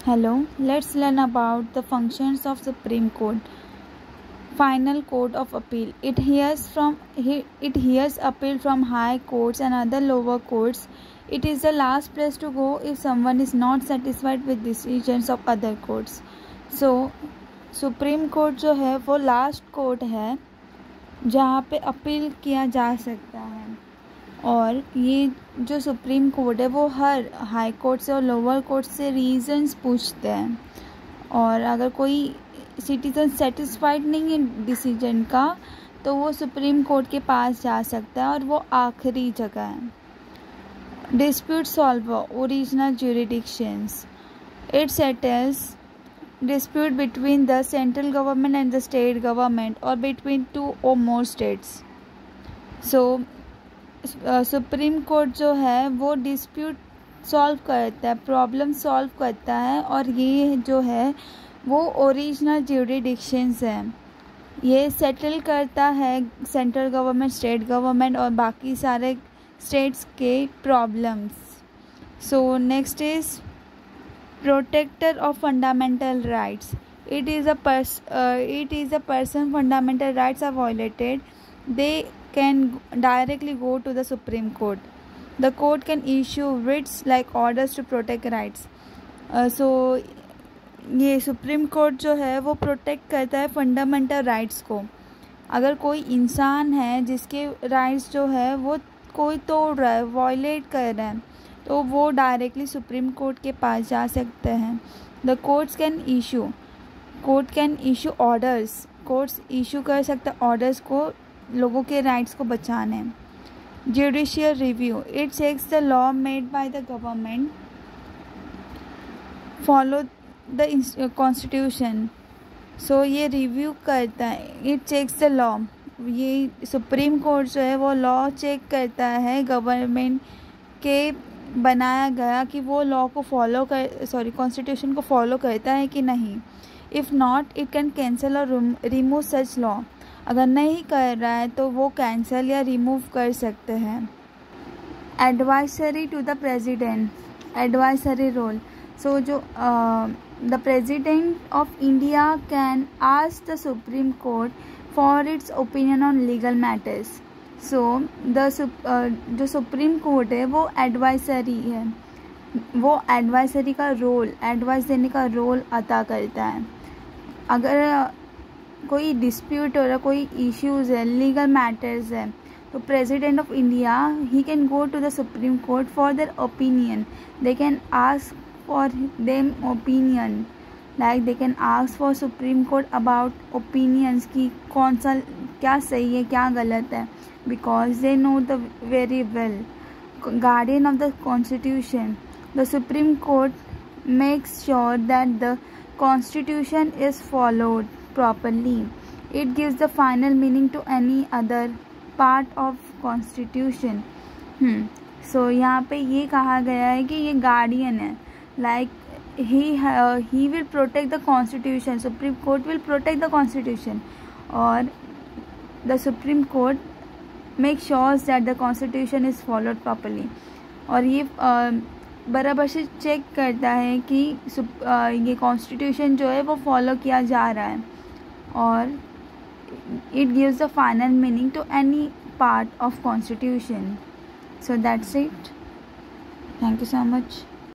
Hello, let's learn about the functions of Supreme Court. Final Court of Appeal. It hears appeal from high courts and other lower courts. It is the last place to go if someone is not satisfied with decisions of other courts. So supreme court जो है वो last court है जहाँ पे appeal किया जा सकता है, और ये जो सुप्रीम कोर्ट है वो हर हाई कोर्ट से और लोअर कोर्ट से रीजंस पूछते हैं, और अगर कोई सिटीजन सेटिस्फाइड नहीं है डिसीजन का तो वो सुप्रीम कोर्ट के पास जा सकता है, और वो आखिरी जगह है। Dispute solver original jurisdictions. It settles dispute between the central government and the state government or between two or more states. So supreme court जो है वो डिस्प्यूट सॉल्व करता है, प्रॉब्लम सॉल्व करता है, और ये जो है वो ओरिजिनल ज्यूरिडिक्शंस है। ये सेटल करता है सेंट्रल गवर्नमेंट, स्टेट गवर्नमेंट और बाकी सारे स्टेट्स के problems. So next is protector of fundamental rights. It is a person fundamental rights are violated, they can directly go to the Supreme Court. The court can issue writs like orders to protect rights. So ये supreme court जो है वो protect करता है fundamental rights को। अगर कोई इंसान है जिसके राइट्स जो है वो कोई तोड़ रहा है, वायलेट कर रहा है, तो वो डायरेक्टली सुप्रीम कोर्ट के पास जा सकते हैं। The court can issue orders, courts issue कर सकते हैं ऑर्डर्स को लोगों के राइट्स को बचाने। Judicial review. It checks the law made by the government follow the constitution. So ये रिव्यू करता है, इट चेक्स द लॉ. ये सुप्रीम कोर्ट जो है वो लॉ चेक करता है गवर्नमेंट के बनाया गया कि वो लॉ को कॉन्स्टिट्यूशन को फॉलो करता है कि नहीं। If not it can cancel और रिमूव सच लॉ. अगर नहीं कर रहा है तो वो कैंसिल या रिमूव कर सकते हैं। Advisory to the president. Advisory role. So जो the president of India can ask the supreme court for its opinion on legal matters. So जो सुप्रीम कोर्ट है वो एडवाइसरी है, वो एडवाइसरी का रोल, एडवाइस देने का रोल अदा करता है। अगर कोई डिस्प्यूट हो रहा, कोई इश्यूज़ है, लीगल मैटर्स है, तो प्रेसिडेंट ऑफ इंडिया ही can go to the supreme court for their opinion. They can ask for them opinion, like they can ask for supreme court about opinions की कौन सा क्या सही है क्या गलत है, because they know the very well. Guardian of the Constitution. The Supreme Court makes sure that the Constitution is followed properly. It gives the final meaning to any other part of Constitution. So यहाँ पे ये कहा गया है कि ये guardian है, like he will protect the Constitution. Supreme Court will protect the Constitution, और the Supreme Court make sures that the constitution is followed properly. और ये बराबर से चेक करता है कि ये कॉन्स्टिट्यूशन जो है वो फॉलो किया जा रहा है, और it gives the final meaning to any part of constitution. So that's it. Thank you so much.